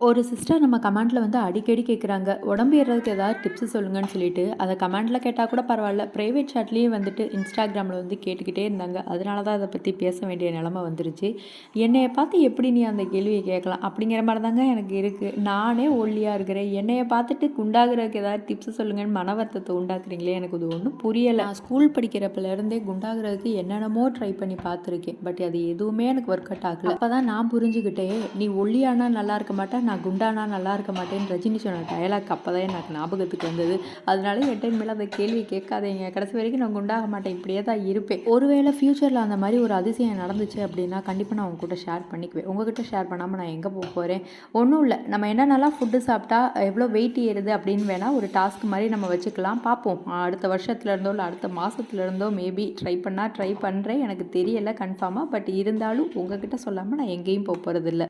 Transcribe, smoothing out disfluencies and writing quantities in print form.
ஒரு சிஸ்டர் நம்ம கமெண்ட்ல வந்து அடிக்கடி கேட்குறாங்க, உடம்பு ஏறுறதுக்கு ஏதாவது டிப்ஸ் சொல்லுங்கன்னு சொல்லிட்டு. அத கமெண்ட்ல கேட்டா கூட பரவால்ல. பிரைவேட் சாட்லயும் வந்துட்டு இன்ஸ்டாகிராம்ல வந்து கேட்டுக்கிட்டே இருந்தாங்க. அதனால தான் அத பத்தி பேச வேண்டிய நிலைமை வந்துருச்சு. என்னைய பார்த்து எப்படி நீ அந்த கேள்விய கேட்கலாம்? அப்படிங்கிற மாரி தாங்க எனக்கு இருக்கு. நானே ஒல்லியா இருக்கிறேன். என்னைய பார்த்துட்டு குண்டாகுறதுக்கு ஏதாவது டிப்ஸ் சொல்லுங்கன்னு மன வருத்தத்த உண்டாக்குறீங்களே! எனக்கு இது ஒண்ணும் புரியல. நான் ஸ்கூல் படிக்கிறப்பலேருந்தே குண்டாகுறதுக்கு என்னென்னமோ ட்ரை பண்ணி பார்த்துருக்கேன். பட் அது எதுவுமே எனக்கு ஒர்க் அவுட் ஆகல. அப்பதான் நான் புரிஞ்சுகிட்டேன். நீ ஒல்லியானா நல்லா இருக்க மாட்ட. நான் குண்டானா நல்லா இருக்க மாட்டேன்னு ரஜினி சொன்ன டயலாக் அப்போதான் எனக்கு ஞாபகத்துக்கு வந்தது. அதனால என்கிட்ட இனிமேல் அந்த கேள்வி கேட்காதீங்க. கடைசி வரைக்கும் நான் குண்டாக மாட்டேன். இப்படியே தான் இருப்பேன். ஒருவேளை ஃப்யூச்சரில் அந்த மாதிரி ஒரு அதிசயம் நடந்துச்சு அப்படின்னா கண்டிப்பாக நான் உங்ககிட்ட ஷேர் பண்ணிக்குவேன். உங்ககிட்ட ஷேர் பண்ணாமல் நான் எங்கே போகிறேன்? ஒன்றும் இல்லை. நம்ம என்னென்னலாம் ஃபுட்டு சாப்பிட்டா எவ்வளோ வெயிட் ஏறுது அப்படின்னு வேணால் ஒரு டாஸ்க் மாதிரி நம்ம வச்சுக்கலாம். பார்ப்போம். அடுத்த வருஷத்துலேருந்தோ இல்லை அடுத்த மாதத்துலேருந்தோ மேபி ட்ரை பண்ணால் ட்ரை பண்ணுறேன். எனக்கு தெரியலை கன்ஃபார்மாக. பட் இருந்தாலும் உங்ககிட்ட சொல்லாமல் நான் எங்கேயும் போகிறதில்ல.